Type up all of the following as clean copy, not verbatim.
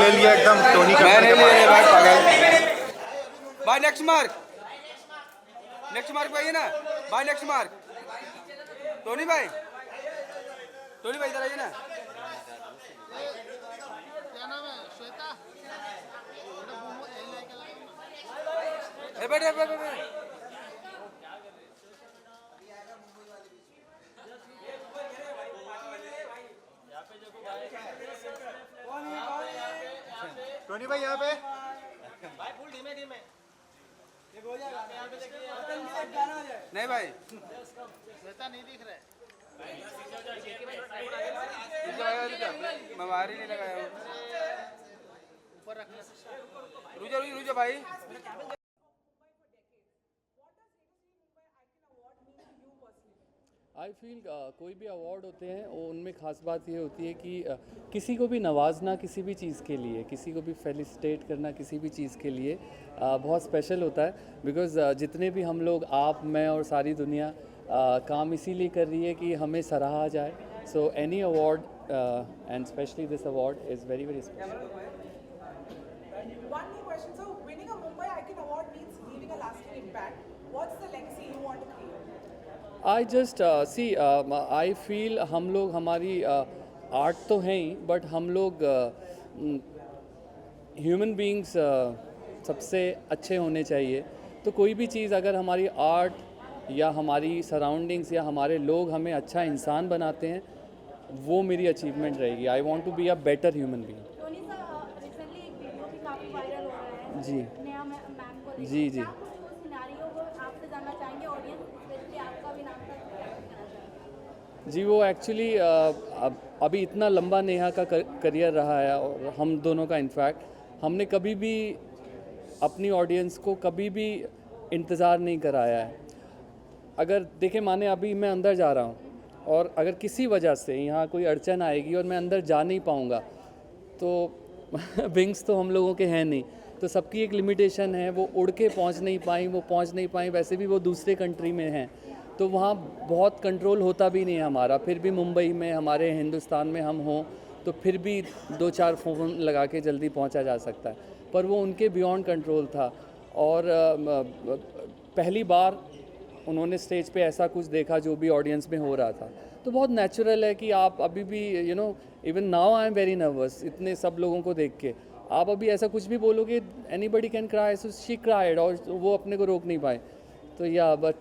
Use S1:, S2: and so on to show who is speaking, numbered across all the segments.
S1: ले लिया एकदम टोनी
S2: मैं
S1: कपूर
S2: नहीं
S1: के
S2: ले रहे
S1: पास।
S2: भाई पागल। भाई नेक्स्ट मार्क भाई है ना भाई, नेक्स्ट मार्क टोनी भाई इधर आइए ना।
S3: क्या नाम है? श्वेता।
S2: बैठ
S1: टोनी भाई यहाँ पे
S2: नहीं भाई,
S3: श्वेता नहीं दिख रहा है।
S2: मैं बाहर ही नहीं लगाया हूँ।
S3: ऊपर रखना।
S2: रुझो भाई।
S4: आई फील कोई भी अवार्ड होते हैं वो उनमें ख़ास बात ये होती है कि किसी को भी नवाजना किसी भी चीज़ के लिए, किसी को भी फेलिसिटेट करना किसी भी चीज़ के लिए बहुत स्पेशल होता है। बिकॉज़ जितने भी हम लोग, आप, मैं और सारी दुनिया काम इसीलिए कर रही है कि हमें सराहा जाए। So any award and specially this award is very very special.
S5: One more question. So, winning a Mumbai Icon Award means leaving a lasting impact. What's the legacy you want to create?
S4: I just see I feel हम लोग, हमारी art तो हैं ही, but हम लोग human beings सबसे अच्छे होने चाहिए। तो कोई भी चीज़ अगर हमारी आर्ट या हमारी सराउंडिंग्स या हमारे लोग हमें अच्छा इंसान बनाते हैं, वो मेरी अचीवमेंट रहेगी। I want to be a better human being.
S6: Tony sir, recently एक वीडियो भी काफ़ी वायरल हो रहा है
S4: जी।
S6: नया मैम को लेकर।
S4: जी।
S6: क्या कुछ उस सिनेरियो को आपसे जानना चाहेंगे? ऑडियंस स्पेशली आपका भी नाम तक कहना चाहेंगे।
S4: जी, वो एक्चुअली अभी इतना लंबा नेहा का करियर रहा है और हम दोनों का, इनफैक्ट हमने कभी भी अपनी ऑडियंस को कभी भी इंतज़ार नहीं कराया है। अगर देखें, माने अभी मैं अंदर जा रहा हूँ और अगर किसी वजह से यहाँ कोई अड़चन आएगी और मैं अंदर जा नहीं पाऊँगा, तो विंग्स तो हम लोगों के हैं नहीं, तो सबकी एक लिमिटेशन है। वो उड़ के पहुँच नहीं पाई, वैसे भी वो दूसरे कंट्री में हैं, तो वहाँ बहुत कंट्रोल होता भी नहीं है हमारा। फिर भी मुंबई में, हमारे हिंदुस्तान में हम हों तो फिर भी 2-4 फ़ोन लगा के जल्दी पहुँचा जा सकता है, पर वो उनके बियॉन्ड कंट्रोल था। और पहली बार उन्होंने स्टेज पे ऐसा कुछ देखा जो भी ऑडियंस में हो रहा था, तो बहुत नेचुरल है कि आप अभी भी even now I am very nervous इतने सब लोगों को देख के। आप अभी ऐसा कुछ भी बोलोगे, anybody can cry, so she cried, और वो अपने को रोक नहीं पाए। तो या but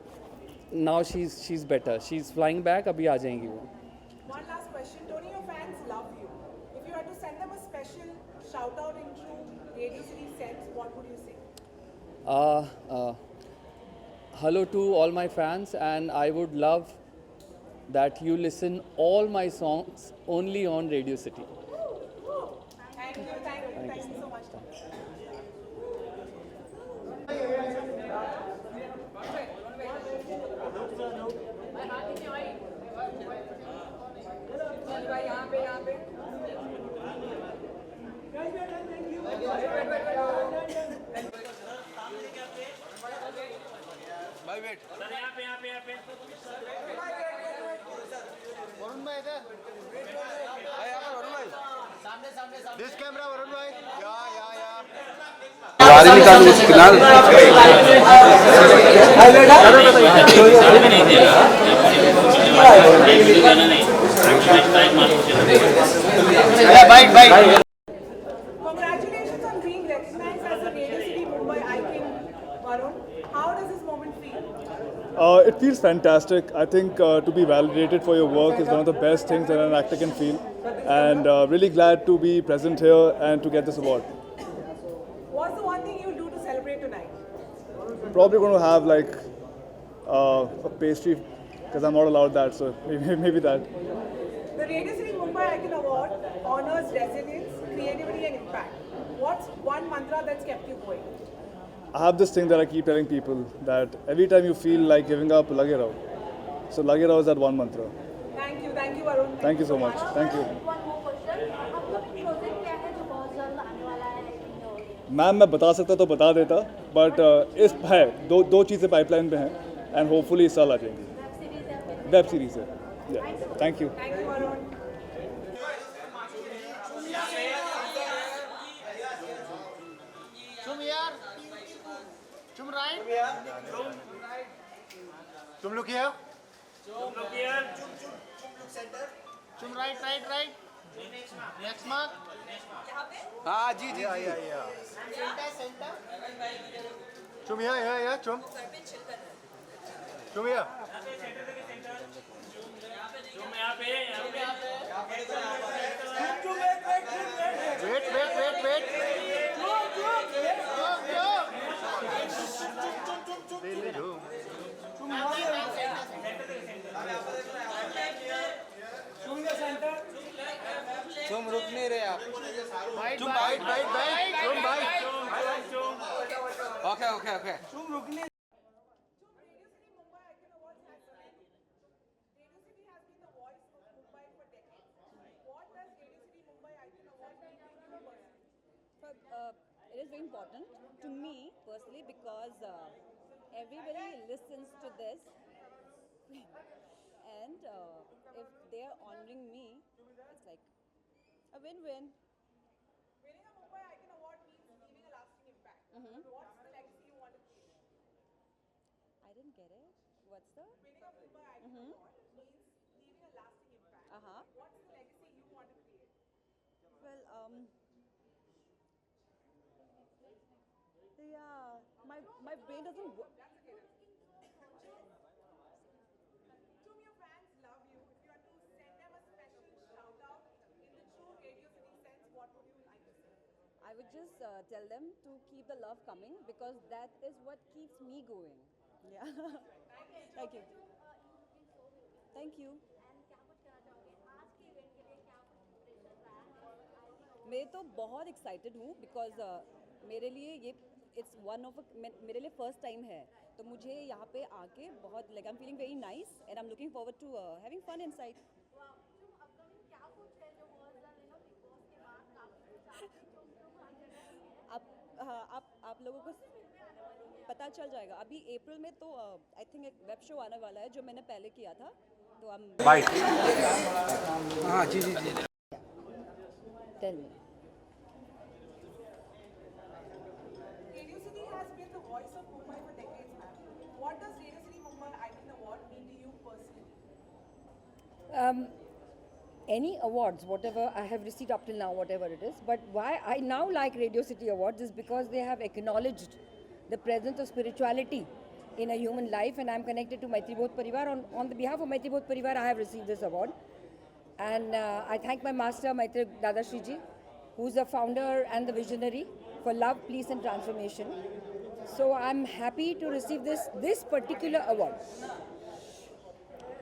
S4: now she is better, she is flying back, अभी आ जाएंगी वो।
S5: One last question. Tony, your fans love you. If you had to send them a special shout out in true Radio City sense, what would you say?
S4: Hello to all my fans, and I would love that you listen all my songs only on Radio City.
S5: Thank you so much.
S2: भाई wait.
S3: Varun भाई इधर।
S2: भाई यहाँ पर वरुण भाई।
S1: This camera Varun भाई, या
S2: बाहर ही निकालो उस किनारे।
S5: Congratulations on being recognized as a Radio City Mumbai icon, Varun. How does this moment feel?
S7: It feels fantastic. I think to be validated for your work is one of the best things that an actor can feel, and really glad to be present here and to get this award.
S5: What's the one thing you'll do to celebrate tonight?
S7: Probably going to have like a pastry because I'm not allowed that, so maybe that.
S5: The Radio City Mumbai Icon Award honors resilience, creativity and impact. What's one mantra that's kept you going?
S7: I have this thing that I keep telling people that every time you feel like giving up, lage raho. So lage raho is that one mantra.
S5: Thank you Varun.
S7: Thank you so much. Thank you.
S6: One more question. आपका project क्या है जो बहुत जल्द आने वाला है in the audience?
S7: Ma'am मैं बता सकता तो बता देता, बट इस है दो चीज़ें पाइपलाइन में हैं एंड होपफुली इस साल आ जाएंगी।
S6: वेब सीरीज है?
S7: वेब सीरीज़ है। Thank you.
S5: Thank you Varun.
S3: Chum here. Chum right.
S1: Chum look here.
S3: Chum right, right, right. Next mark.
S2: हाँ जी जी
S1: Yeah,
S2: ji
S1: yeah, yeah. Chum here, here, here. Chum. Chum here. Wait, wait, wait, wait. Really do.
S2: तुम रुक नहीं रहे आप
S3: Bite,
S2: Chum,
S3: bite,
S2: bite,
S1: Bite, chum, bite.
S2: Okay okay okay
S5: Radio City Mumbai Icon Awards has Radio City has been the voice of Mumbai for decades. What does Radio City Mumbai Icon Award mean to you personally?
S8: It is very important to me personally because everybody listens to this and if they are honoring me, it's like a win-win.
S5: Winning a Mumbai Icon Award means leaving a lasting impact. What's the legacy you want to create?
S8: I didn't get it. What's the?
S5: Winning a Mumbai Icon Award means leaving a lasting impact. What's the legacy you want to create?
S8: Well, yeah, my brain doesn't work.
S5: Tum, your fans love you. If you had to send them a special shout out in the true Radio City sense, what would you like to say?
S8: I would just tell them to keep the love coming because that is what keeps me going. Yeah. Thank you. Thank you. मैं तो बहुत excited हूँ because मेरे लिए ये it's one of मेरे लिए first time है तो मुझे यहाँ पे आके बहुत like I am feeling very nice and I am looking forward to having fun inside आप लोगों को पता चल जाएगा अभी अप्रैल में तो आई थिंक एक वेब शो आने वाला है जो मैंने पहले किया था तो हम
S2: बाइट हाँ जी जी जी
S8: tell me
S5: Radio City has been the voice of Mumbai for decades, ma'am. What does Radio City Mumbai Icon Award mean to you personally?
S8: Any awards, whatever I have received up till now, whatever it is. But why I now like Radio City Awards is because they have acknowledged the presence of spirituality in a human life, and I'm connected to Maitri Bodh Parivar. On the behalf of Maitri Bodh Parivar, I have received this award. And I thank my master, Maitri Dadashri ji, who's the founder and the visionary for love, peace and transformation. So I'm happy to receive this particular award.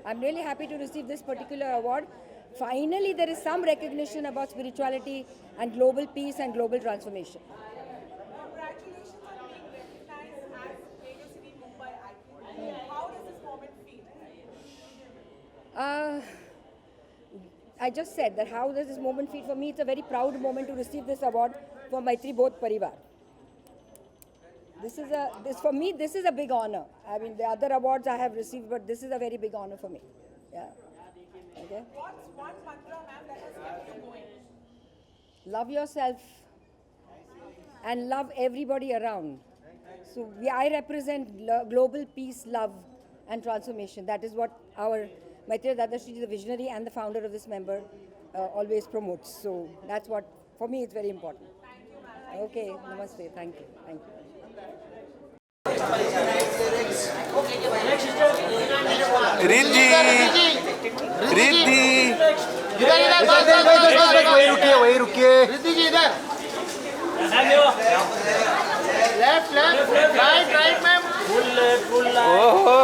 S8: I'm really happy to receive this particular award. Finally, there is some recognition about spirituality and global peace and global transformation.
S5: Congratulations on being recognized as Radio City Mumbai Icon. How does this moment feel?
S8: I just said that how does this moment feel for me? It's a very proud moment to receive this award for Maitri Bodh Parivar. This for me, this is a big honor. I mean, the other awards I have received, but this is a very big honor for me. Yeah. Okay.
S5: What's one mantra, ma'am, that has kept you going?
S8: Love yourself and love everybody around. So I represent global peace, love and transformation. That is what our Maitri Dadashri, the visionary and the founder of this member, always promotes. So that's what, for me, it's very important.
S5: Thank you, ma'am.
S8: Okay, namaste. Thank you. Thank you.
S2: Riddhi Riddhi
S3: इधर इधर बस बस बस
S1: वही रुकिए
S3: रिद्धि जी इधर left left right right ma'am
S2: ओहो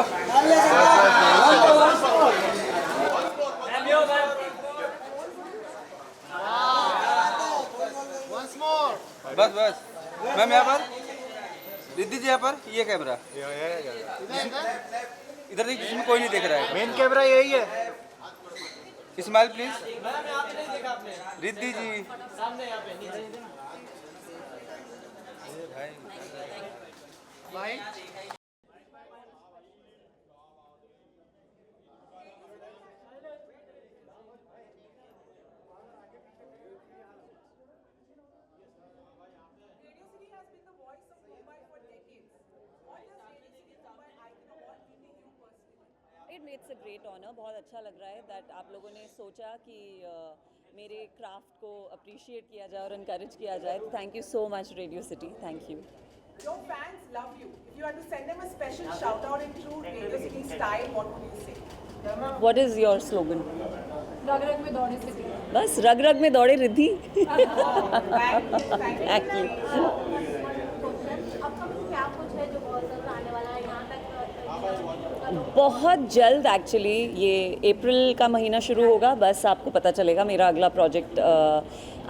S3: once more
S2: बस बस मैम यहाँ पर रिद्धि जी यहाँ पर ये कैमरा
S3: इधर इधर
S2: इधर देखिए इसमें कोई नहीं देख रहा है
S1: मेन कैमरा यही है
S2: स्माइल प्लीज रिद्धि जी
S3: भाई
S5: Radio City has been the voice
S9: side it's a great honour. बहुत अच्छा लग रहा है दैट आप लोगों ने सोचा कि मेरे क्राफ्ट को अप्रिशिएट किया जाए और इनकरेज किया जाए. Thank you so much radio city. Thank you.
S5: Your fans love you. If you had to send them a special shout out in true Radio City style, what would you say?
S9: What is your slogan?
S6: रग रग में दौड़े city.
S9: बस रग रग में दौड़े Riddhi.
S5: Thank you.
S6: Upcoming क्या कुछ है जो बहुत जल्द आने वाला है यहाँ तक?
S9: बहुत जल्द एक्चुअली ये अप्रैल का महीना शुरू होगा. बस आपको पता चलेगा मेरा अगला प्रोजेक्ट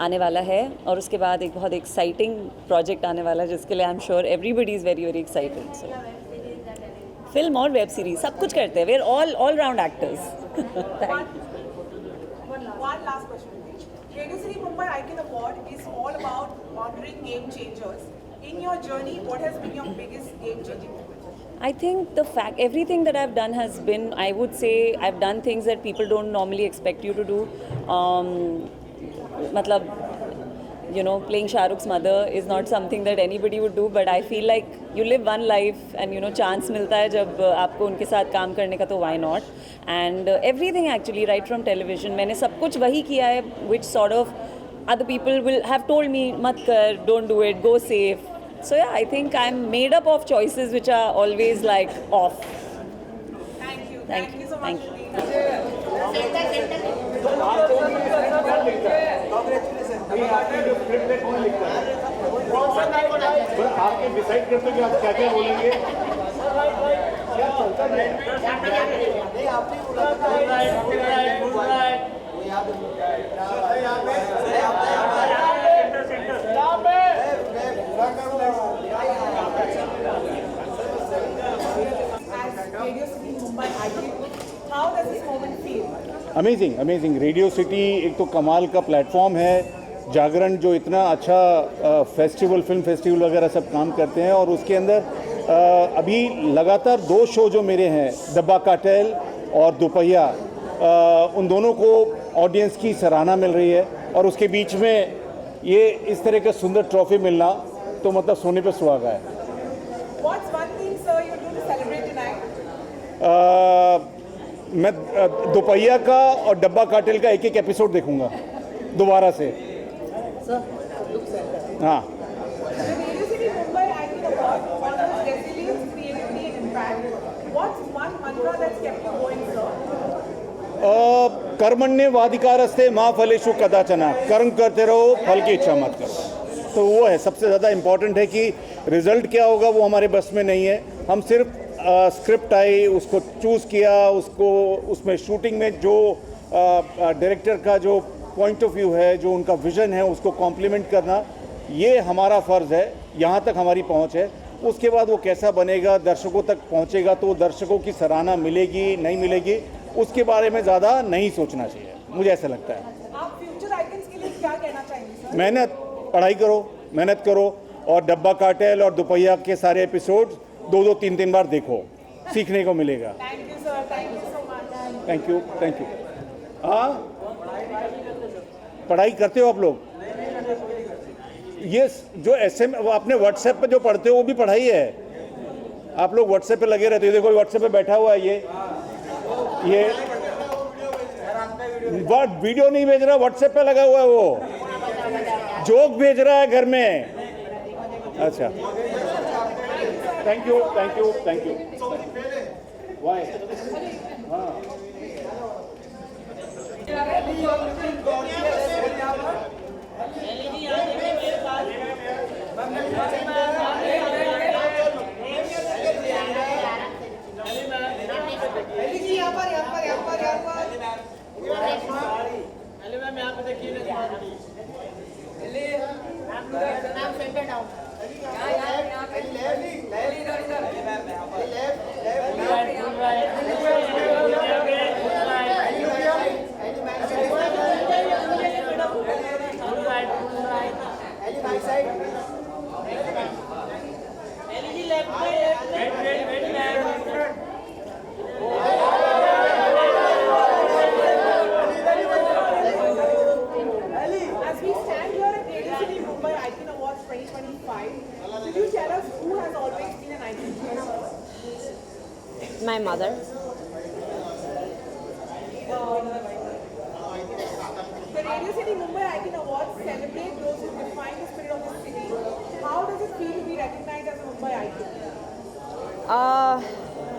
S9: आने वाला है और उसके बाद एक बहुत एक्साइटिंग प्रोजेक्ट आने वाला है जिसके लिए I am sure everybody is very very excited. So film और वेब सीरीज सब कुछ करते हैं. We are all round actors.
S5: One last question. Radio City Mumbai Icon Award is all about honoring game changers. In your journey, what has been your biggest game changing moment?
S9: I think the fact everything that I've done has been, I would say, I've done things that people don't normally expect you to do. Matlab, you know, playing Shah Rukh's mother is not something that anybody would do, but I feel like you live one life and you know chance मिलता है जब आपको उनके साथ काम करने का तो why not? And everything actually right from television मैंने सब कुछ वही किया है which sort of other people will have told me मत कर, don't do it, go safe. So yeah, I think I'm made up of choices which are always like off.
S5: Thank you.
S9: Thank you.
S5: So much.
S9: Thank you.
S1: आपके decide करते हो कि आप क्या क्या बोलेंगे. क्या चलता
S5: Radio City Mumbai Icon, how does this moment feel?
S1: Amazing amazing. Radio city एक तो कमाल का प्लेटफॉर्म है. जागरण जो इतना अच्छा फेस्टिवल, फिल्म फेस्टिवल वगैरह सब काम करते हैं और उसके अंदर अभी लगातार 2 शो जो मेरे हैं, डब्बा कार्टेल और दोपहिया, उन दोनों को ऑडियंस की सराहना मिल रही है और उसके बीच में ये इस तरह का सुंदर ट्रॉफी मिलना तो मतलब सोने पे सुहागा है.
S5: What's one thing, sir, you do to celebrate tonight?
S1: मैं दोपहिया का और डब्बा कार्टेल का एक एपिसोड देखूंगा दोबारा से. हाँ.
S5: The Radio City Mumbai Icon Award honors resilience, creativity, and impact. What's one mantra that's kept you going, sir?
S1: कर्मण्येवाधिकारस्ते मा फलेषु कदाचन. कर्म करते रहो, फल की इच्छा मत करो. तो वो है सबसे ज़्यादा इम्पोर्टेंट है कि रिज़ल्ट क्या होगा वो हमारे बस में नहीं है. हम सिर्फ स्क्रिप्ट आई, उसको चूज़ किया, उसको उसमें शूटिंग में जो डायरेक्टर का जो पॉइंट ऑफ व्यू है, जो उनका विज़न है, उसको कॉम्प्लीमेंट करना, ये हमारा फ़र्ज़ है. यहाँ तक हमारी पहुँच है. उसके बाद वो कैसा बनेगा, दर्शकों तक पहुँचेगा तो दर्शकों की सराहना मिलेगी नहीं मिलेगी उसके बारे में ज़्यादा नहीं सोचना चाहिए, मुझे ऐसा लगता है.
S5: आप फ्यूचर आइकन्स के लिए क्या कहना चाहेंगे, सर?
S1: मेहनत, पढ़ाई करो, मेहनत करो और डब्बा कार्टेल और दोपहिया के सारे एपिसोड 2-2, 3-3 बार देखो, सीखने को मिलेगा.
S5: Thank you, sir. Thank you so much.
S1: Thank you, thank you. हाँ, पढ़ाई करते हो आप लोग? ये जो SM आपने व्हाट्सएप पे जो पढ़ते हो वो भी पढ़ाई है. आप लोग व्हाट्सएप पे लगे रहते हो. देखो व्हाट्सएप पे बैठा हुआ है ये वीडियो नहीं भेज रहा, व्हाट्सएप पे लगा हुआ है, वो जोक भेज रहा है घर में. अच्छा, thank you, thank you, thank you. Why? हाँ.
S5: As we stand here at Radio City Mumbai Icon Awards 2025, could you tell us who has always been an icon to you?
S10: My mother.
S5: celebrate those who define the spirit of the city. How does it feel to be recognized as a Mumbai icon?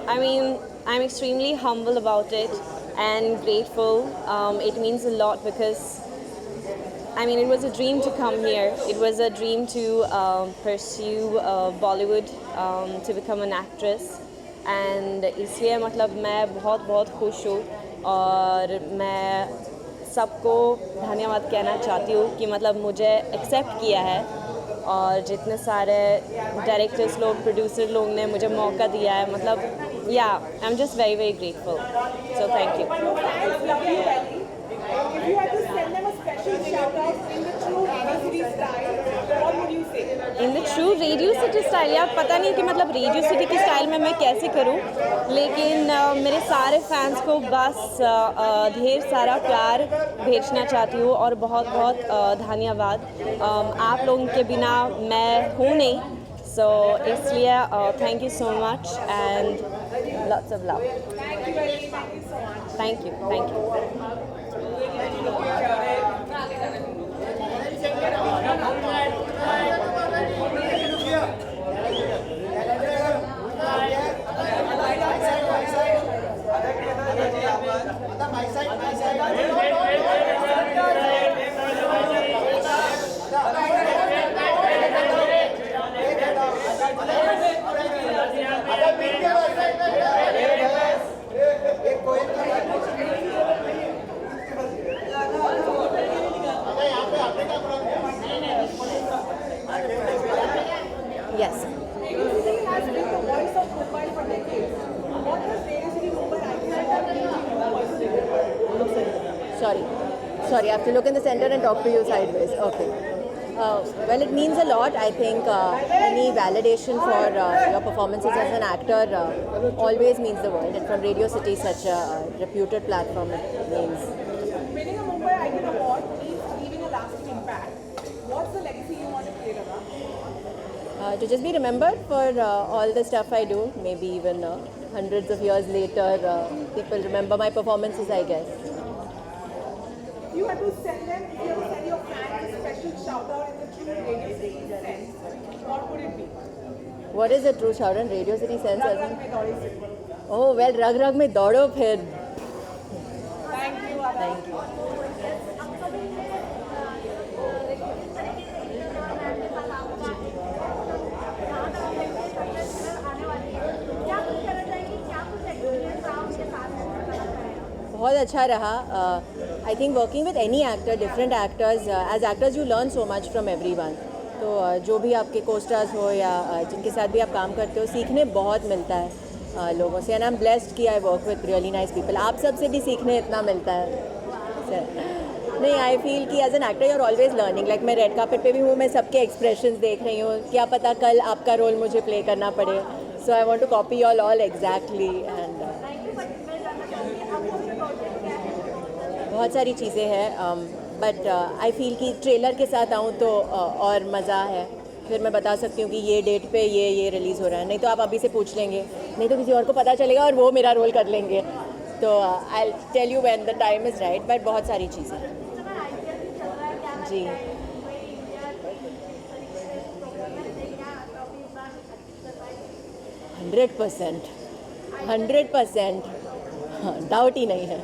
S10: I mean, I'm extremely humble about it and grateful. It means a lot because, I mean, it was a dream to come here. It was a dream to pursue Bollywood, to become an actress. And इसलिए मतलब मैं बहुत बहुत खुश हूँ और मैं सबको धन्यवाद कहना चाहती हूँ कि मतलब मुझे एक्सेप्ट किया है और जितने सारे डायरेक्टर्स लोग प्रोड्यूसर लोग ने मुझे मौका दिया है मतलब या I am just very very grateful so thank you
S5: Fans love you, Belly. If you had to send them a special shout out in the true Radio City style, what would you say?
S10: In the true radio city style यार पता नहीं कि मतलब radio city की style में मैं कैसे करूं लेकिन मेरे सारे फैंस को बस ढेर सारा प्यार भेजना चाहती हूँ और बहुत बहुत धन्यवाद आप लोगों के बिना मैं हूँ नहीं सो इसलिए thank you so much and lots of love
S5: Thank you, Belly. Thank you so much.
S10: Thank you Yes.
S5: Radio City has been the voice of Mumbai for decades. What does Radio City Mumbai icon mean to you personally?
S8: Sorry, I have to look in the center and talk to you sideways. Okay. Well, it means a lot. I think any validation for your performances as an actor always means the world. And from Radio City, such a reputed platform, it means.
S5: Winning a Mumbai Icon Award means leaving a lasting impact. What's the legacy you want to create, Rama?
S8: To just be remembered for all the stuff I do. Maybe even hundreds of years later, people remember my performances, I guess.
S5: If you had to send your fans a special shout out in the true Radio City sense, what would it be?
S8: What is a true shout out in Radio City sense?
S5: Rag Rag Mein Daudi City.
S8: Oh, well, rag rag mein daudo phir.
S5: Thank you, Ada.
S8: Thank you. बहुत अच्छा रहा. I think working with any actor, different actors, as actors you learn so much from everyone. तो जो भी आपके co-stars हो या जिनके साथ भी आप काम करते हो सीखने बहुत मिलता है लोगों से. एंड आई एम ब्लेस्ड कि I work with really nice people. आप सबसे भी सीखने इतना मिलता है. नहीं, आई फील कि as an actor you are always learning. Like मैं रेड कार्पेट पे भी हूँ, मैं सबके एक्सप्रेशंस देख रही हूँ. क्या पता कल आपका रोल मुझे प्ले करना पड़े. So I want to copy all exactly. And बहुत सारी चीज़ें हैं बट आई फील कि ट्रेलर के साथ आऊँ तो और मज़ा है. फिर मैं बता सकती हूँ कि ये डेट पे ये रिलीज़ हो रहा है. नहीं तो आप अभी से पूछ लेंगे, नहीं तो किसी और को पता चलेगा और वो मेरा रोल कर लेंगे. तो I tell you when the time is right. But बहुत सारी चीज़ें जी. हंड्रेड परसेंट डाउट ही नहीं है.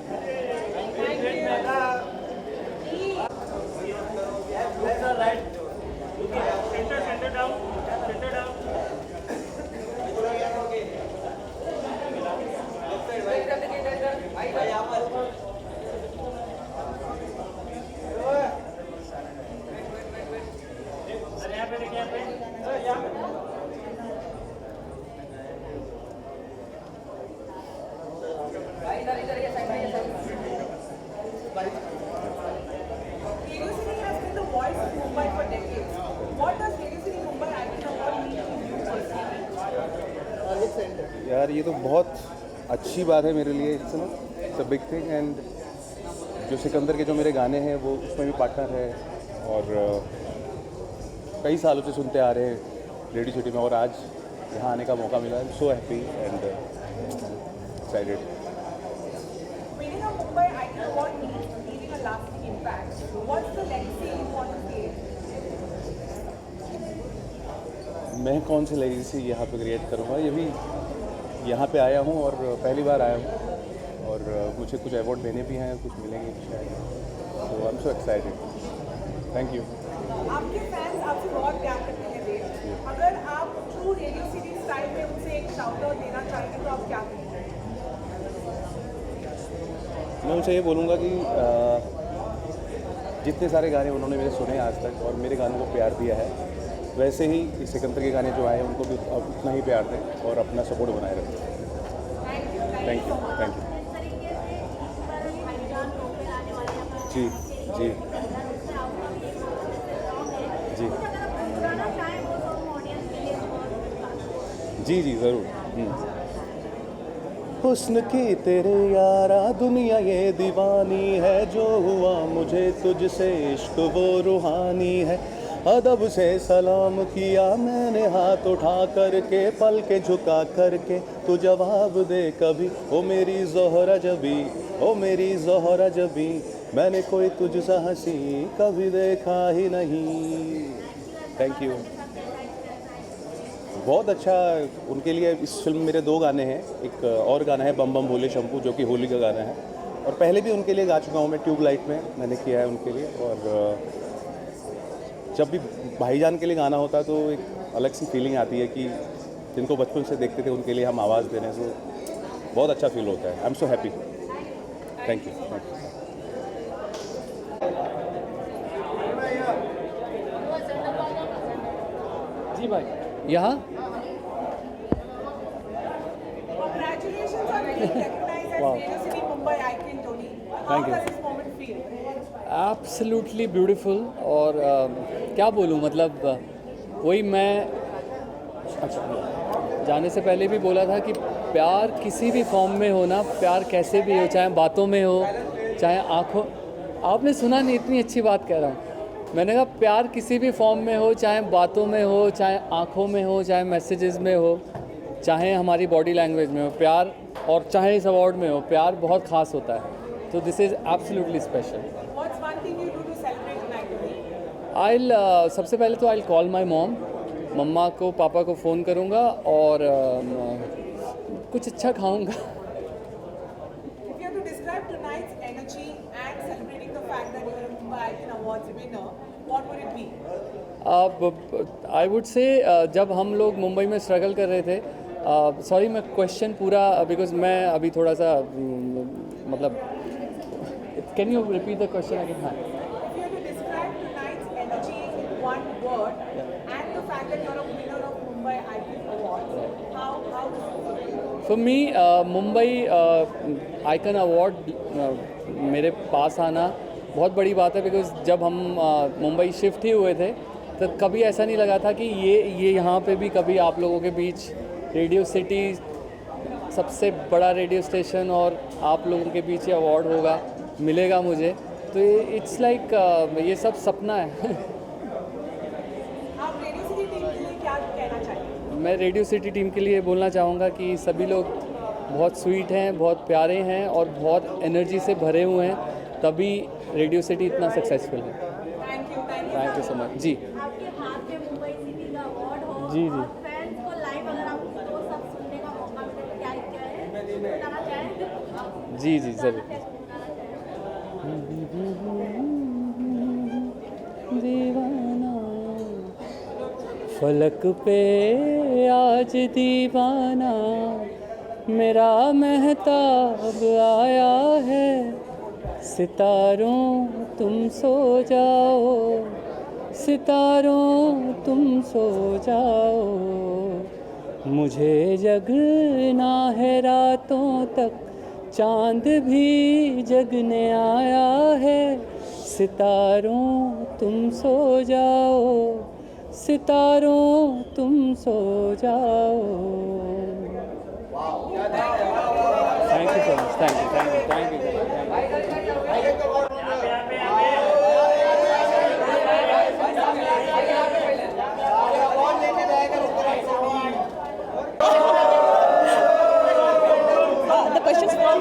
S5: Radio City has been the voice of Mumbai for decades. What does Radio City Mumbai Icon Award mean to you personally?
S11: यार ये तो बहुत अच्छी बात है मेरे लिए. It's no it's a big thing. And जो सिकंदर के जो मेरे गाने हैं वो उसमें भी पार्टनर है और कई सालों से सुनते आ रहे हैं रेडियो सिटी में और आज यहाँ आने का मौका मिला. आई am so happy and excited.
S5: Winning a Mumbai Icon Award means leaving a lasting impact. What's the legacy you want to create?
S11: मैं कौन सी लेगेसी यहाँ पे क्रिएट करूँगा। ये भी यहाँ पे आया हूँ और पहली बार आया हूँ और मुझे कुछ अवार्ड देने भी हैं, कुछ मिलेंगे शायद। So I am so excited. Thank you.
S5: आपके फैंस आपसे बहुत प्यार करते हैं देव। अगर आप ट्रू रेडियो सिटी स्टाइल में उनसे एक शाउट आउट देना चाहेंगे तो आप क्या करेंगे?
S11: मैं उनसे ये बोलूँगा कि जितने सारे गाने उन्होंने मेरे सुने आज तक और मेरे गानों को प्यार दिया है, वैसे ही इस सिकंदर के गाने जो आए हैं उनको भी उतना ही प्यार दें और अपना सपोर्ट बनाए रखें। Thank you. Thank you. जी जी जी जी जी ज़रूर। हुस्न की तेरे यारा दुनिया ये दीवानी है, जो हुआ मुझे तुझसे इश्क वो रूहानी है। अदब से सलाम किया मैंने हाथ उठा करके, पल के झुका करके, तू जवाब दे कभी ओ मेरी ज़ोहरा जबी, ओ मेरी ज़ोहरा जबी, मैंने कोई तुझसा हंसी कभी देखा ही नहीं। Thank you. बहुत अच्छा। उनके लिए इस फिल्म में मेरे 2 गाने हैं। एक और गाना है बम बम भोले शंपू, जो कि होली का गाना है, और पहले भी उनके लिए गा चुका हूँ मैं, ट्यूबलाइट में मैंने किया है उनके लिए। और जब भी भाईजान के लिए गाना होता है तो एक अलग सी फीलिंग आती है कि जिनको बचपन से देखते थे उनके लिए हम आवाज़ दे रहे हैं, तो बहुत अच्छा फील होता है। I am so happy. Thank you.
S4: जी भाई यहाँ
S5: Congratulations on being recognized as Radio City Mumbai icon, Tony. How
S4: Thank you.
S5: does this moment feel?
S4: Absolutely beautiful. और क्या बोलूँ, मतलब वही मैं अच्छा जाने से पहले भी बोला था कि प्यार किसी भी फॉर्म में हो ना, प्यार कैसे भी हो, चाहे बातों में हो चाहे आँखों, आपने सुना नहीं, इतनी अच्छी बात कह रहा हूँ। मैंने कहा प्यार किसी भी फॉर्म में हो, चाहे बातों में हो, चाहे आँखों में हो, चाहे मैसेजेस में हो, चाहे हमारी बॉडी लैंग्वेज में हो प्यार, और चाहे इस अवार्ड में हो, प्यार बहुत ख़ास होता है। तो this is absolutely special.
S5: What's one thing you do to celebrate tonight, Tony?
S4: सबसे पहले तो आई कॉल माई मॉम, मम्मा को पापा को फ़ोन करूँगा और कुछ अच्छा खाऊँगा।
S5: If you have to describe tonight's energy and celebrating the fact that you're a Mumbai Icon Awards winner, what would it be?
S4: I would say जब हम लोग मुंबई में स्ट्रगल कर रहे थे, सॉरी मैं क्वेश्चन पूरा, बिकॉज मैं अभी थोड़ा सा मतलब, can you repeat the question again? हाँ।
S5: If you have to describe tonight's energy in one word and the fact that you're a winner of Mumbai Icon Awards, how does it feel?
S4: For me Mumbai icon award मेरे पास आना बहुत बड़ी बात है, because जब हम Mumbai shift ही हुए थे तो कभी ऐसा नहीं लगा था कि ये यहाँ पे भी कभी आप लोगों के बीच रेडियो सिटी सबसे बड़ा रेडियो स्टेशन और आप लोगों के बीच ये अवार्ड होगा, मिलेगा मुझे। तो इट्स लाइक ये सब सपना है।
S5: आप रेडियो सिटी टीम के लिए क्या कहना चाहेंगे?
S4: मैं रेडियो सिटी टीम के लिए बोलना चाहूँगा कि सभी लोग बहुत स्वीट हैं, बहुत प्यारे हैं और बहुत एनर्जी से भरे हुए हैं, तभी रेडियो सिटी इतना सक्सेसफुल है। Thank you so much. जी
S6: आपके हाथ में मुंबई सिटी का अवार्ड हो,
S4: जी जी।
S6: और फैंस को लाइव अगर आपको वो सब सुनने का मौका मिले तो क्या है बताना चाहेंगे?
S4: जी जी ज़रूर। दीवाना फलक पे आज दीवाना, मेरा महताब आया है, सितारों तुम सो जाओ, सितारों तुम सो जाओ, मुझे जगना है रातों तक, चांद भी जगने आया है, सितारों तुम सो जाओ, सितारों तुम सो जाओ। Thank you so much. Thank you thank you thank you.
S10: The questions from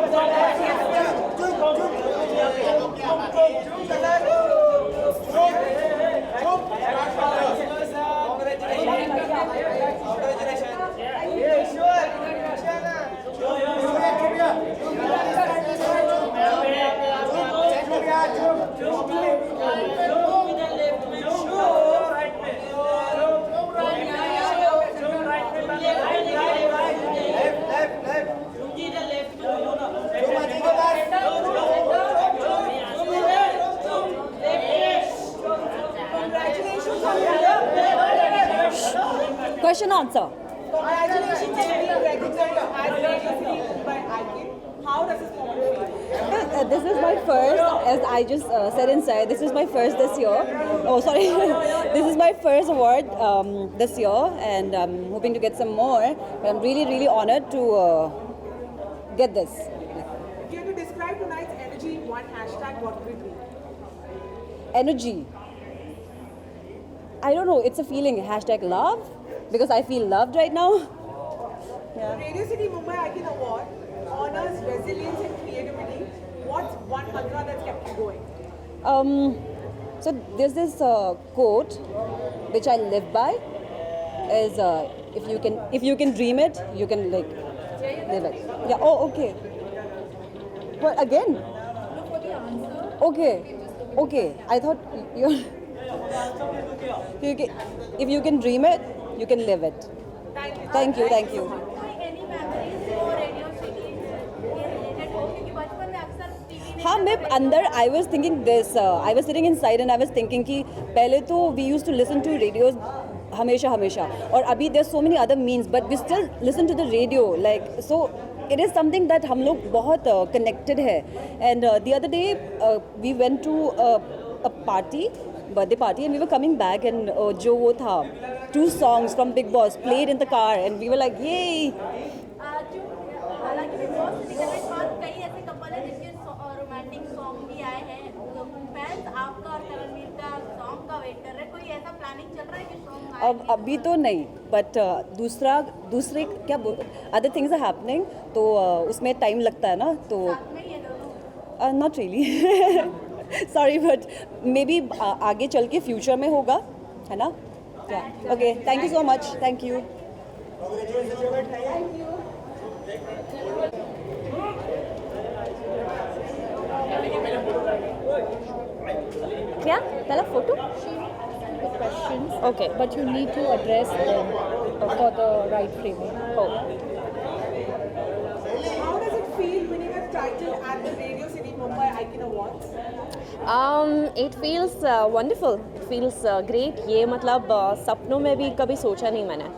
S5: Congratulations.
S8: question answer.
S5: Congratulations on being recognized as Radio City Mumbai icon. How does this moment feel?
S9: This is my first, as I just said inside, this is my first this year. Oh, sorry. This is my first award this year, and I'm hoping to get some more. But I'm really, really honored to get this.
S5: If you had to describe tonight's energy in one hashtag, what would it be?
S9: Energy. I don't know, it's a feeling. Hashtag love, because I feel loved right now.
S5: The Radio City Mumbai Icon Award honors resilience and creativity. What's one mantra that's kept you going?
S9: So there's this quote which I live by is if you can dream it, you can like live it. Yeah. Oh, okay. What again? Okay. I thought you. If you can dream it, you can live it. Thank you.
S6: Any memories जो Radio City के related हो क्योंकि बचपन में अक्सर TV
S9: हाँ मैं अंदर I was thinking this I was sitting inside and I was thinking कि पहले तो we use to listen to radio हमेशा और अभी there so many other means but we still listen to the radio like so it is something that हम लोग बहुत connected है and the other day we went to a party birthday party and we were coming back and जो वो था 2 songs from Big Boss played in the car and we were like yay.
S6: हालांकि big boss से निकलने के बाद कई ऐसे कपल हैं जिनके रोमांटिक सॉन्ग भी आए हैं फैंस आपका और करणवीर का सॉन्ग का वेट कर रहे हैं कोई ऐसा प्लानिंग चल रहा है कि सॉन्ग आए
S9: अब अभी तो नहीं बट दूसरे क्या अदर थिंग्स आर हैपनिंग तो उसमें टाइम लगता है ना तो not really sorry but may be आगे चल के फ्यूचर में होगा है ना okay thank you so much thank you क्या पहला photo
S12: questions,
S9: Okay.
S12: but you need to address them for the right framing.
S9: Oh.
S5: How does it feel winning a title at the Radio City Mumbai Icon Awards?
S10: It feels wonderful. It feels great. ये मतलब सपनों में भी कभी सोचा नहीं मैंने.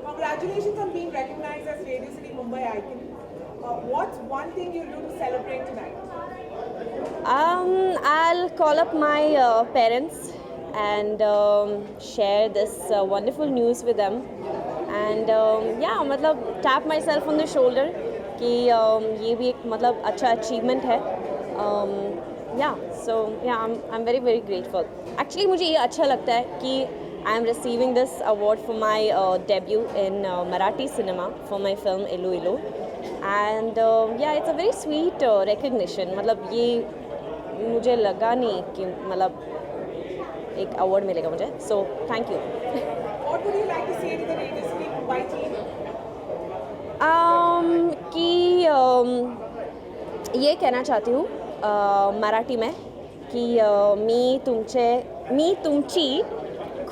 S5: Congratulations on being recognized as Radio City Mumbai Icon. What's one thing you'll do to celebrate tonight?
S10: I'll call up my parents and share this wonderful news with them. And yeah, मतलब tap myself on the shoulder कि ये भी एक मतलब अच्छा achievement है. Yeah, so yeah, I'm very very grateful. Actually मुझे ये अच्छा लगता है कि I am receiving this award for my debut in Marathi cinema for my film Ilu Ilu. And yeah, it's a very sweet recognition. मतलब ये मुझे लगा नहीं कि मतलब एक अवार्ड मिलेगा मुझे. So thank you.
S5: What would you like to say to the Radio City Mumbai team?
S10: कि ये कहना चाहती हूँ मराठी में कि मी तुमची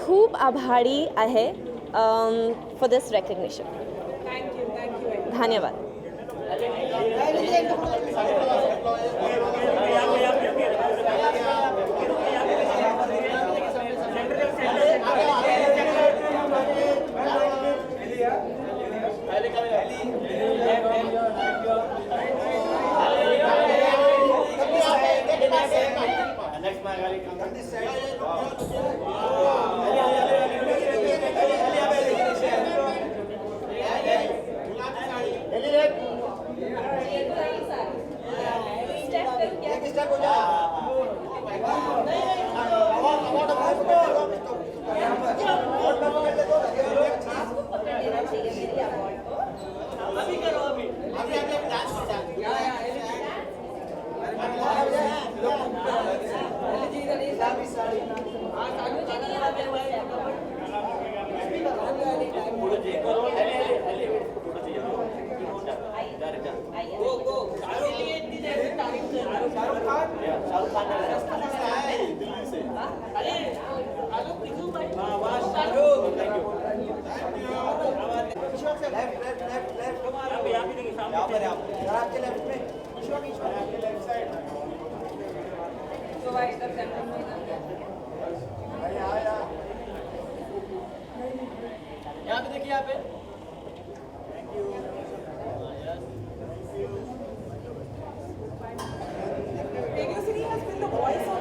S10: खूप आभारी आहे for this recognition.
S5: Thank you.
S10: धन्यवाद.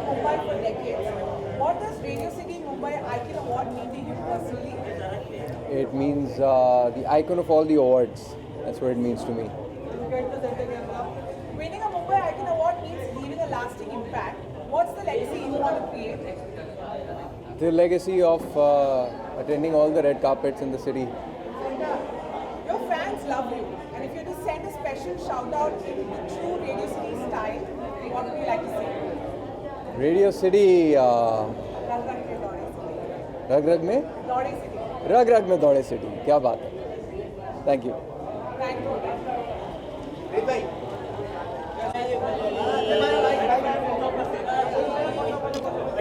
S5: Mumbai for decades. What does Radio City Mumbai Icon Award mean to you personally?
S13: It means the icon of all the awards. That's what it means to me.
S5: Winning a Mumbai Icon Award means leaving a lasting impact. What's the legacy you want to create?
S13: The legacy of attending all the red carpets in the city.
S5: Your fans love you, and if you had to send a special shout out in the true Radio City style, what would you like to say?
S13: Radio City,
S5: रग रग में दौड़े
S13: रग रग में
S5: City.
S13: रग रग में दौड़े सिटी. क्या बात है. Thank you.
S5: Thank you.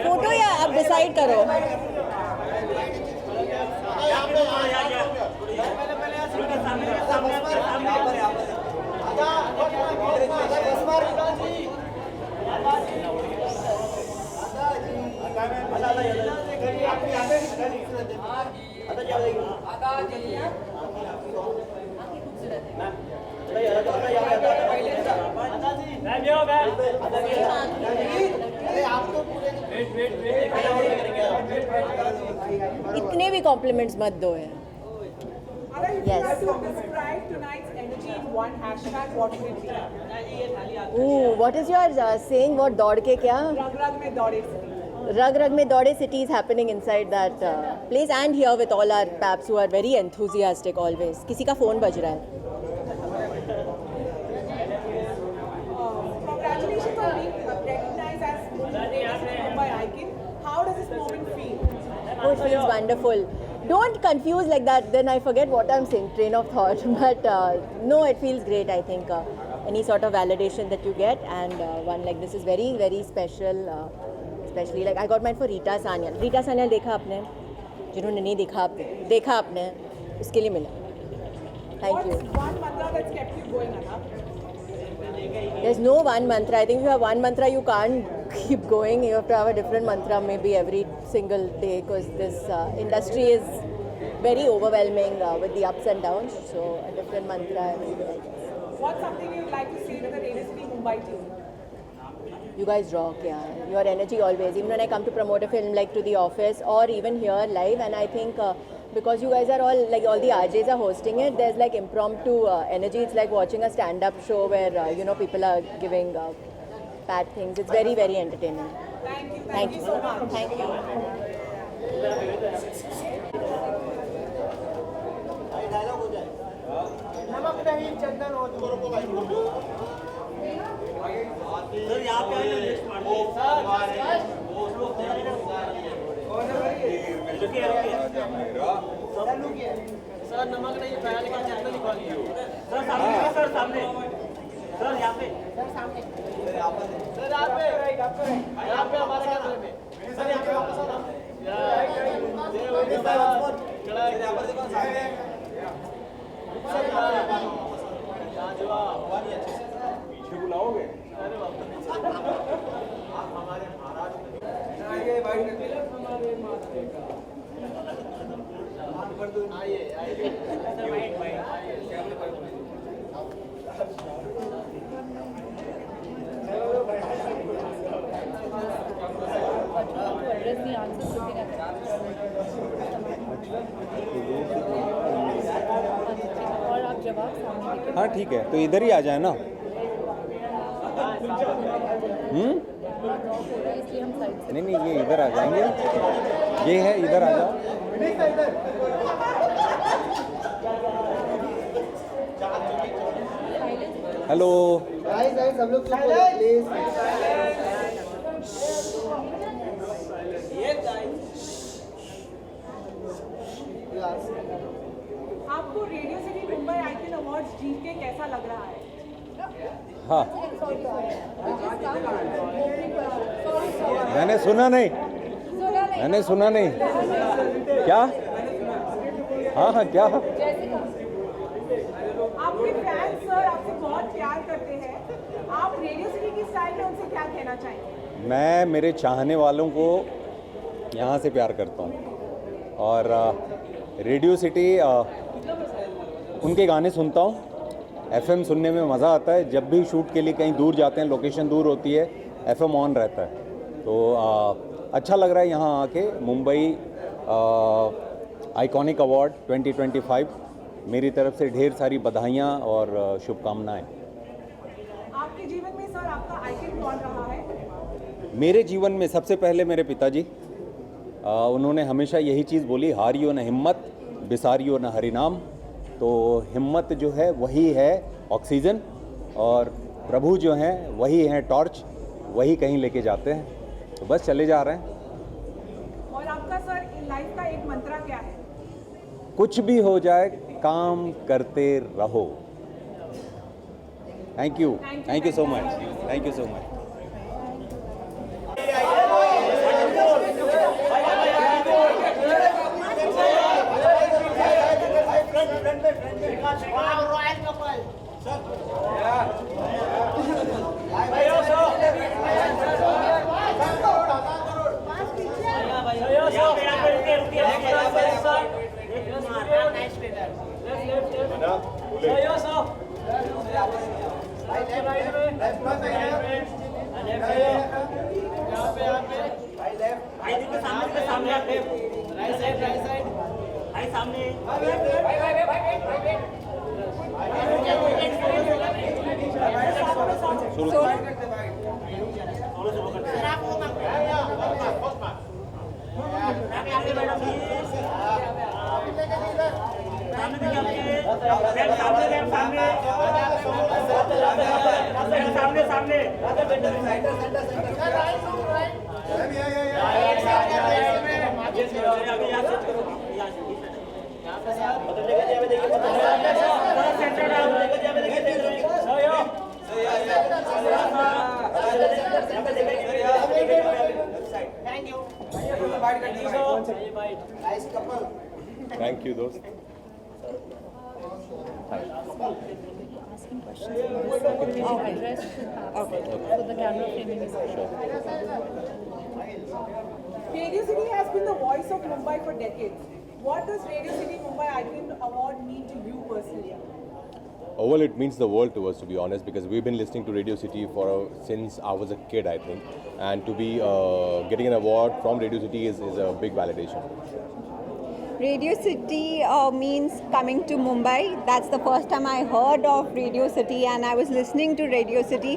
S8: Photo या आप डिसाइड करो. इतने भी कॉम्प्लीमेंट्स मत दो है.
S5: If you had to describe tonight's energy in one hashtag, what would it be?
S8: What is your saying? What दौड़ के क्या?
S5: रग रग में दौड़े City.
S8: Rag Rag Mein Daude City is happening inside that place and here with all our paps who are very enthusiastic always. किसी का phone बज रहा है.
S5: Congratulations on being recognized as Mumbai Icon. How does this moment feel?
S8: Oh, it feels wonderful. Don't confuse like that, then I forget what I'm saying, train of thought. But no, it feels great, I think. Any sort of validation that you get, and one like this is very, very special. Especially like I got mine for Rita Sanyal. Rita Sanyal देखा आपने? जिन्होंने नहीं देखा आपने, उसके लिए मिला. Thank you.
S5: What's one mantra that's kept you going, Anna?
S8: There's no one mantra. I think if you have one mantra, you can't keep going. You have to have a different mantra maybe every single day, because this industry is very overwhelming with the ups and downs. So a different mantra every day, I guess.
S5: What's something you'd like to say to the Radio City Mumbai team?
S8: You guys rock, yeah. Your energy always. Even when I come to promote a film like to the office or even here live, and I think because you guys are all like all the RJs are hosting it, there's like impromptu energy. It's like watching a stand-up show where people are giving bad things. It's very, very entertaining.
S5: Thank you.
S8: Thank you
S5: so much.
S8: Thank you.
S3: नमक नहीं चंदन हो sir यहाँ पे sir नमक नहीं खाया लेकिन चंदन लिखवा लिया सर सामने सर सामने सर यहाँ पे सर सामने सर यहाँ पे हमारे साथ में सर यहाँ पे वापस आना
S2: पीछे बुलाओगे हमारे
S14: हाँ ठीक है, तो इधर ही आ जाए ना. नहीं ये इधर आ जाएंगे. ये है, इधर आ जाओ. हेलो
S3: सब लोग प्लीज
S5: आपको Radio City Mumbai icon awards जीत के कैसा लग रहा है?
S14: हाँ, मैंने सुना नहीं. क्या? हाँ क्या?
S5: आपके फैंस सर आपसे बहुत प्यार करते हैं. आप रेडियो सिटी की स्टाइल में उनसे क्या कहना चाहेंगे?
S14: मैं मेरे चाहने वालों को यहाँ से प्यार करता हूँ, और रेडियो सिटी उनके गाने सुनता हूँ. FM सुनने में मज़ा आता है. जब भी शूट के लिए कहीं दूर जाते हैं, लोकेशन दूर होती है, FM ऑन रहता है. तो अच्छा लग रहा है यहाँ आके। मुंबई आइकॉनिक अवार्ड 2025, मेरी तरफ से ढेर सारी बधाइयाँ और शुभकामनाएं।
S5: आपके जीवन में सर आपका आइकन कौन रहा है?
S14: मेरे जीवन में सबसे पहले मेरे पिताजी, उन्होंने हमेशा यही चीज़ बोली, हारियो न हिम्मत, बिसारियो न हरिनाम। तो हिम्मत जो है वही है ऑक्सीजन, और प्रभु जो हैं वही हैं टॉर्च, वही कहीं लेके जाते हैं। तो बस चले जा रहे हैं।
S5: और आपका सर इन लाइफ का एक मंत्रा क्या है?
S14: कुछ भी हो जाए, काम करते रहो। Thank you so much, thank you so much. Thank you दोस्त।
S12: Asking questions. Okay. Okay. So the camera framing is
S5: Radio City has been the voice of Mumbai for decades. What does Radio City Mumbai Icon Award mean to you personally?
S11: Oh, well, it means the world to us, to be honest, because we've been listening to Radio City since I was a kid, I think. And to be getting an award from Radio City is a big validation.
S15: Radio City means coming to Mumbai. That's the first time I heard of Radio City, and I was listening to Radio City.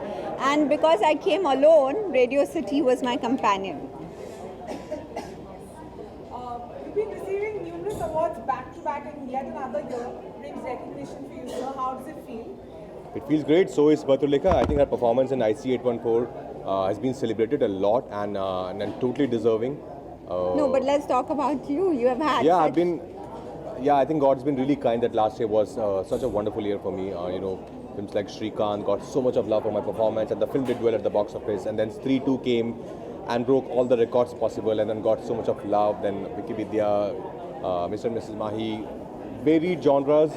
S15: And because I came alone, Radio City was my companion.
S5: You've been receiving numerous awards back to back, and yet another year brings recognition for you. So how does it feel?
S11: It feels great. So is Batulika. I think her performance in IC 814 has been celebrated a lot and totally deserving.
S15: No, but let's talk about you. You have had.
S11: Yeah, I think God's been really kind that last year was such a wonderful year for me. Films like Shrikant got so much of love for my performance, and the film did well at the box office. And then Stree 2 came and broke all the records possible, and then got so much of love. Then Vicky Vidya, Mr. and Mrs. Mahi, varied genres,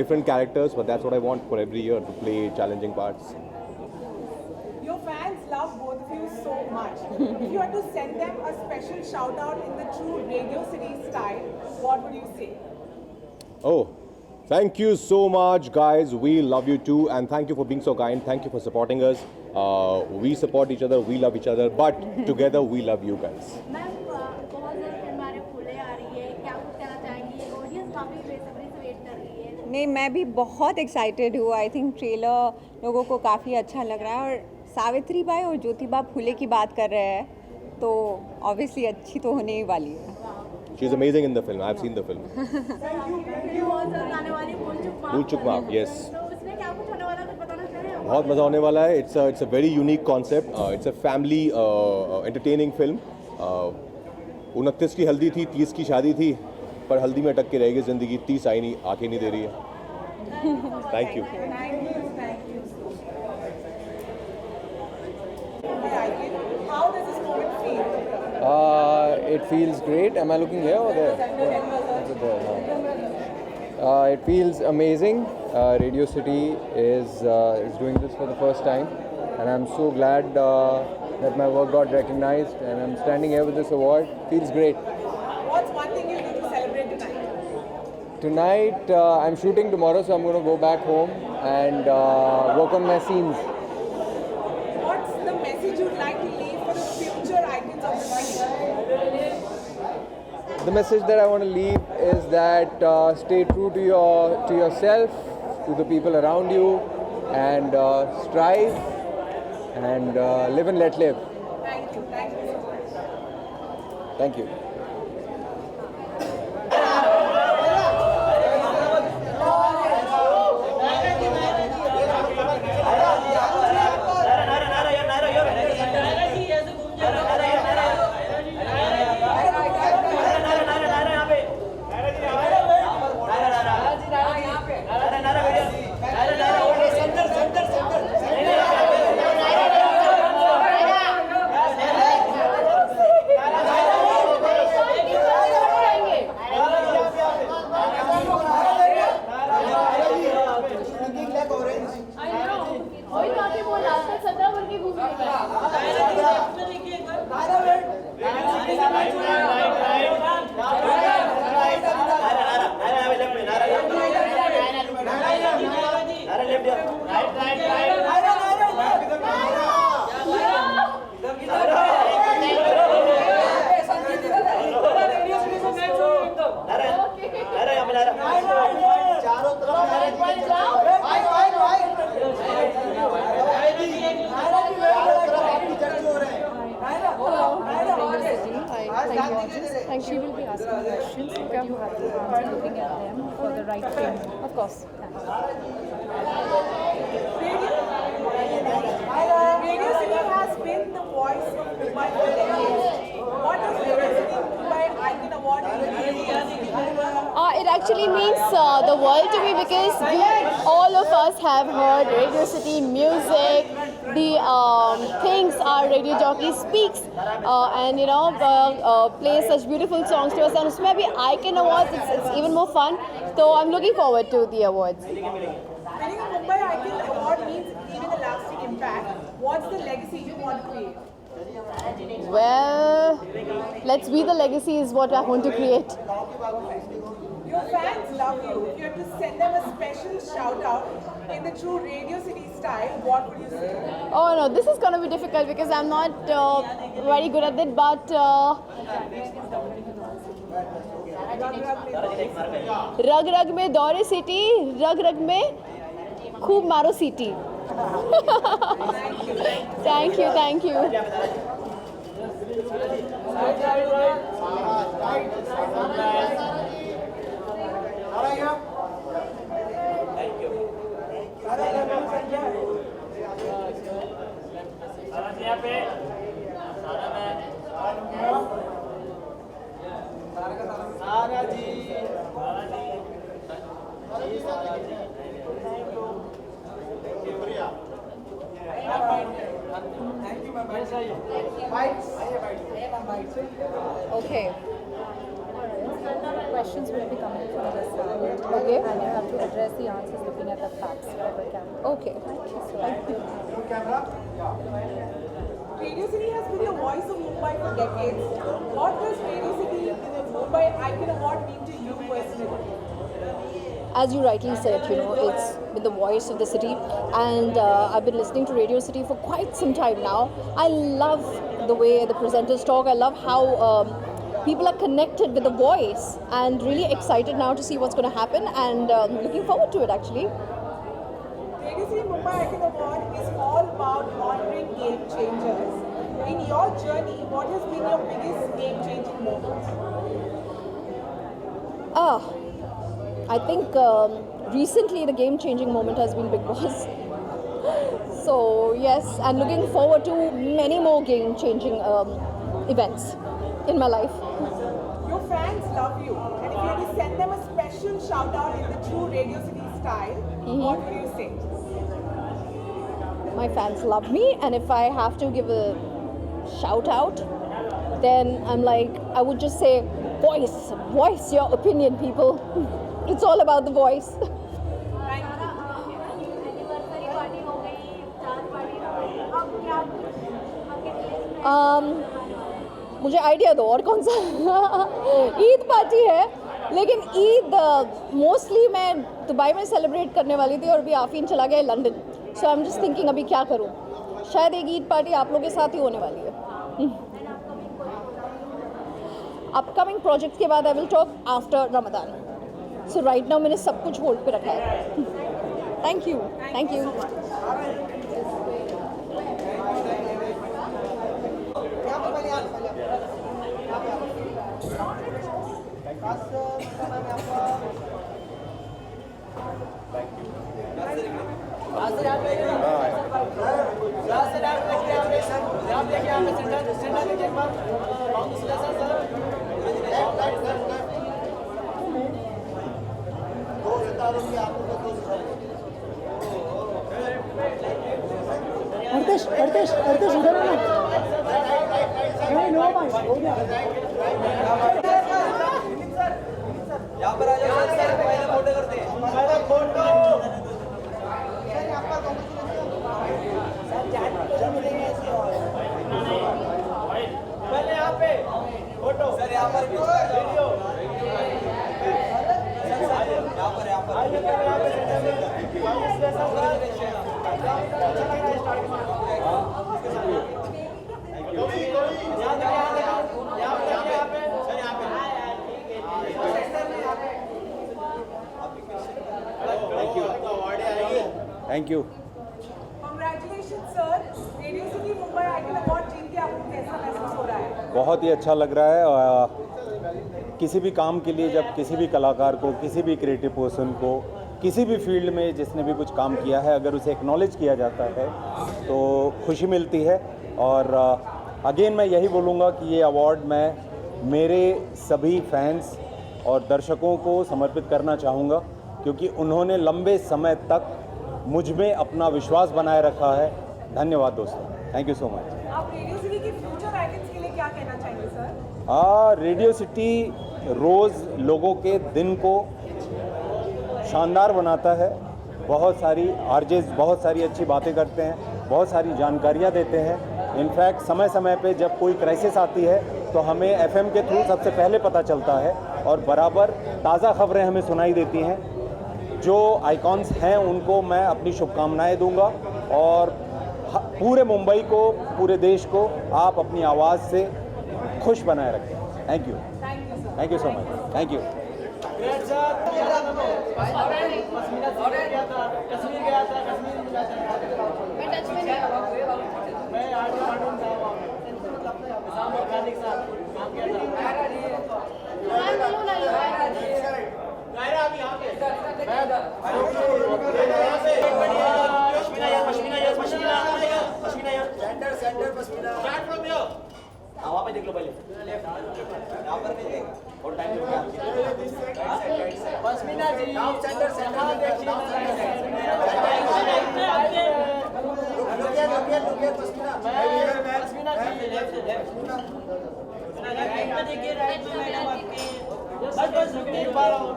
S11: different characters, but that's what I want for every year, to play challenging parts.
S5: Your fans love both of you so much. If you had to send them a special shout out in the true Radio City style, what would you say?
S11: Oh, thank you so much, guys. We love you too, and thank you for being so kind. Thank you for supporting us. We support each other, we love each other, but together we love you guys.
S6: Ma'am बहुत जल्द हमारे फूले आ रही है, क्या कुछ कहना चाहेंगी? Audience काफ़ी बेसब्री से वेट कर रही है।
S15: नहीं, मैं भी बहुत एक्साइटेड हूँ। आई थिंक ट्रेलर लोगों को काफ़ी अच्छा लग रहा है, और सावित्री बाई और ज्योतिबा फुले की बात कर रहे हैं, तो ऑब्वियसली अच्छी तो होने ही वाली है।
S11: She is amazing in the film. I've seen the film. भूल चुक माफ, yes. बहुत मज़ा होने वाला है. It's a very unique concept. It's a family entertaining film. 29 की हल्दी थी, 30 की शादी थी, पर हल्दी में अटक के रहेगी ज़िंदगी. 30 आई नहीं, आके नहीं दे रही है. Thank you.
S5: How does this moment feel?
S13: It feels great. Am I looking here or there? Is it there? No. It feels amazing. Radio City is doing this for the first time, and I'm so glad that my work got recognized, and I'm standing here with this award. Feels great.
S5: What's one thing you do to celebrate tonight?
S13: Tonight, I'm shooting tomorrow, so I'm going to go back home and work on my scenes.
S5: What's the message you'd like to leave for the future
S13: The message that I want to leave is that stay true to yourself, to the people around you, and strive and live and let live.
S5: Thank you. Thank you so much.
S13: Thank you.
S12: Thank you. She will be asking questions. You have to answer looking at them for the right frame. Of course.
S5: Radio City has been the voice of Mumbai for decades. What does Radio City Mumbai Icon Award mean?
S16: It actually means the world to me because all of us have heard Radio City music, the things our radio jockey speaks, and plays such beautiful songs to us. And उसमें भी Icon Awards, it's even more fun. So I'm looking forward to the awards.
S5: Winning a Mumbai Icon Award means leaving a lasting impact. What's the legacy you want to create?
S16: Well, let's be the legacy is what I want to create.
S5: Your fans love you. If you had to send them a special shout out in the true Radio City style, what would you say?
S16: Oh no, this is going to be difficult because I'm not very good at it, but रग रग में दौड़े city, रग रग में खूब मारो city. Thank you, thank you.
S12: Okay. Questions will be coming from this side.
S16: Okay.
S12: And you have to address the answers looking at the facts for the camera.
S16: Okay.
S12: Thank you.
S5: Radio City has been the voice of Mumbai for decades. What does Radio City Mumbai Icon Award mean to you personally?
S16: As you rightly said, it's been the voice of the city, and I've been listening to Radio City for quite some time now. I love the way the presenters talk. I love how people are connected with the voice, and really excited now to see what's going to happen, and looking forward to it actually.
S5: Radio City Mumbai Icon Award is all about honoring game changers. In your journey, what has been your biggest game-changing moment?
S16: I think recently the game-changing moment has been Bigg Boss. So yes, and looking forward to many more game-changing events in my life.
S5: Your fans love you, and if you had to send them a special shout-out in the true Radio City style, what would you say?
S16: My fans love me, and if I have to give a shout-out, then I would just say, voice your opinion, people. It's all about the voice. मुझे idea दो और कौन सा Eid party है, लेकिन Eid mostly मैं Dubai में celebrate करने वाली थी और अभी आफीन चला गया London. So I am just thinking अभी क्या करूं. शायद एक ईद पार्टी आप लोगों के साथ ही होने वाली है.
S12: अपकमिंग प्रोजेक्ट्स के बाद I will talk after Ramadan. So right now मैंने सब कुछ होल्ड पे रखा है. Thank you. Thank you.
S3: अर्देश उधर आना. नहीं नो भाई हो गया. यहाँ पर आ जाओ सर, पहले फोटो करते हैं. पहले फोटो. पहले यहाँ पे फोटो. सर यहाँ पर वीडियो. यहाँ
S14: thank you.
S5: Congratulations sir. Radio City Mumbai icon award जीत के आपको कैसा महसूस हो रहा है?
S14: बहुत ही अच्छा लग रहा है. और किसी भी काम के लिए जब किसी भी कलाकार को, किसी भी क्रिएटिव पर्सन को, किसी भी फील्ड में जिसने भी कुछ काम किया है, अगर उसे एक्नॉलेज किया जाता है तो खुशी मिलती है. और अगेन मैं यही बोलूँगा कि ये अवार्ड मैं मेरे सभी फैंस और दर्शकों को समर्पित करना चाहूँगा, क्योंकि उन्होंने लंबे समय तक मुझ में अपना विश्वास बनाए रखा है. धन्यवाद दोस्तों. Thank you so much.
S5: आप रेडियो सिटी के फ्यूचर आइकन्स के लिए क्या कहना चाहेंगे सर?
S14: रेडियो सिटी रोज़ लोगों के दिन को शानदार बनाता है. बहुत सारी आरजेस बहुत सारी अच्छी बातें करते हैं, बहुत सारी जानकारियाँ देते हैं. इनफैक्ट समय समय पे जब कोई क्राइसिस आती है तो हमें एफएम के थ्रू सबसे पहले पता चलता है और बराबर ताज़ा खबरें हमें सुनाई देती हैं. जो आइकॉन्स हैं उनको मैं अपनी शुभकामनाएं दूंगा और पूरे मुंबई को, पूरे देश को आप अपनी आवाज़ से खुश बनाए रखें. Thank you. Thank you so much. Thank you.
S3: Kashmir गया था. मैं टच में नहीं हुआ. मैं आज मालूम था निजाम और खालिक साहब काम किया था. वहाँ पे देख लो पहले. यहाँ पर नहीं है और टाइम पश्मीना जी. सेंटर देखिए. पश्मीना जी देखिए. राइट में मैडम आपके बस देख पा रहा हूँ.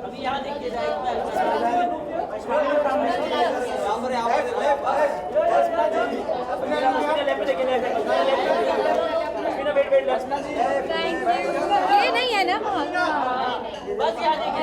S3: अभी यहाँ देखिए राइट में.
S6: ये नहीं है ना?
S3: बस यहाँ देखिए.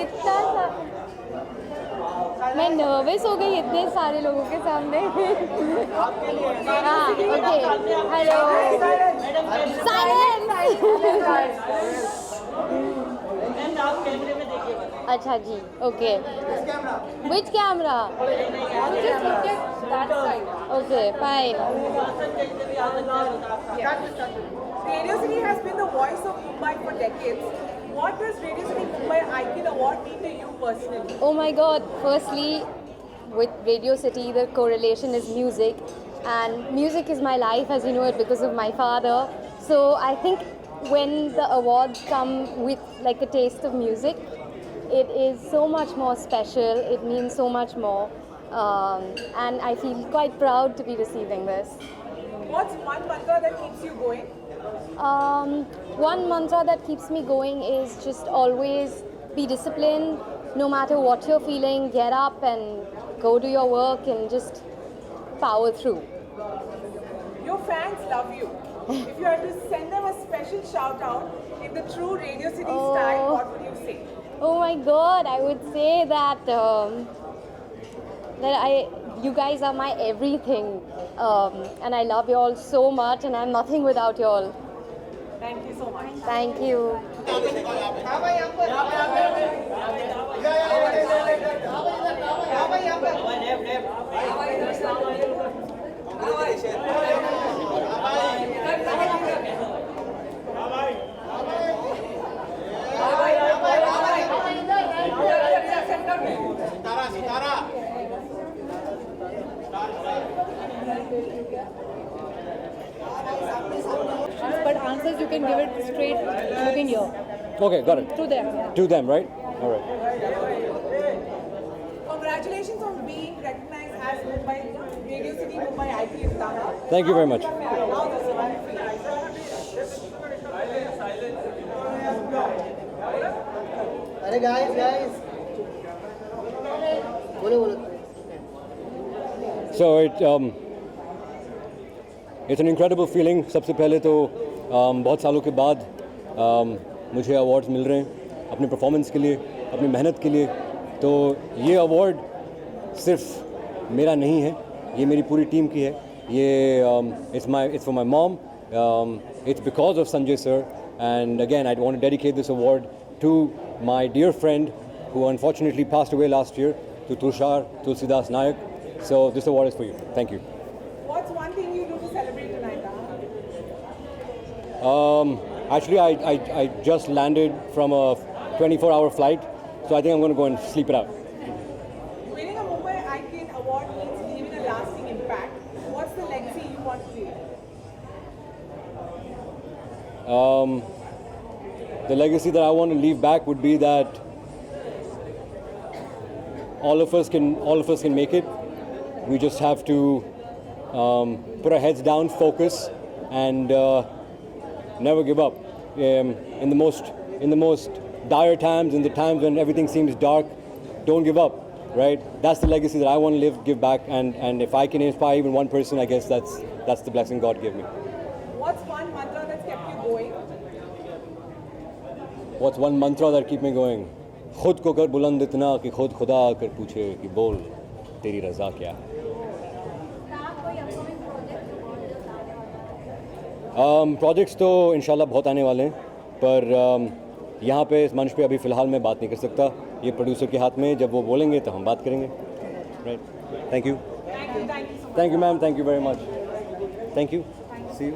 S16: इतना मैं नर्वस हो गई इतने सारे लोगों के सामने. हाँ ओके. हेलो. अच्छा जी. Okay. Which camera? Okay fine.
S5: Radio City has been the voice of Mumbai for decades. What does Radio City Mumbai Icon Award mean to you personally?
S16: Oh my God. Firstly, with Radio City, the correlation is music. And music is my life, as you know it, because of my father. So I think when the awards come with like a taste of music, it is so much more special. It means so much more, and I feel quite proud to be receiving this.
S5: What's one mantra that keeps you going?
S16: One mantra that keeps me going is just always be disciplined. No matter what you're feeling, get up and go do your work and just power through.
S5: Your fans love you. If you had to send them a special shout out in the true Radio City style, what would you say?
S16: Oh my God, I would say that you guys are my everything, and I love you all so much, and I'm nothing without you all.
S5: Thank you so much.
S16: Thank you.
S8: But answers you can give it straight looking here.
S17: Okay, got it.
S8: To them.
S17: To them, right? All right.
S5: Congratulations on being recognized as Mumbai Radio City Mumbai IPL Tara.
S17: Thank you very much.
S5: How does it feel?
S3: अरे guys. बोलो.
S17: So it's an incredible feeling. सबसे पहले तो बहुत सालों के बाद मुझे अवार्ड्स मिल रहे हैं अपने परफॉर्मेंस के लिए, अपनी मेहनत के लिए. तो ये अवार्ड सिर्फ मेरा नहीं है, ये मेरी पूरी टीम की है. ये it's for my mom. It's because of Sanjay sir. And again, I want to dedicate this award to my dear friend who unfortunately passed away last year, to Tushar Tulsidas Nayak. So this award is for you. Thank you.
S5: What's one thing you do to celebrate tonight,
S17: Actually, I just landed from a 24-hour flight, so I think I'm going to go and sleep it out.
S5: Winning a Mumbai IPL award means leaving a lasting impact. What's the legacy you want to leave?
S17: The legacy that I want to leave back would be that all of us can make it. We just have to put our heads down, focus, and never give up. In the most dire times, in the times when everything seems dark, don't give up. Right? That's the legacy that I want to give back. And if I can inspire even one person, I guess that's the blessing God gave me.
S5: What's one mantra that's kept you going?
S17: What's one mantra that keep me going? खुद को कर बुलंद इतना कि खुद खुदा आकर पूछे कि बोल तेरी रज़ा क्या है. प्रोजेक्ट्स तो इंशाल्लाह बहुत आने वाले हैं, पर यहाँ पे इस मंच पे अभी फ़िलहाल मैं बात नहीं कर सकता. ये प्रोड्यूसर के हाथ में, जब वो बोलेंगे तो हम बात करेंगे. Right. Thank you. Thank you ma'am. Thank you very much. Thank you. See you.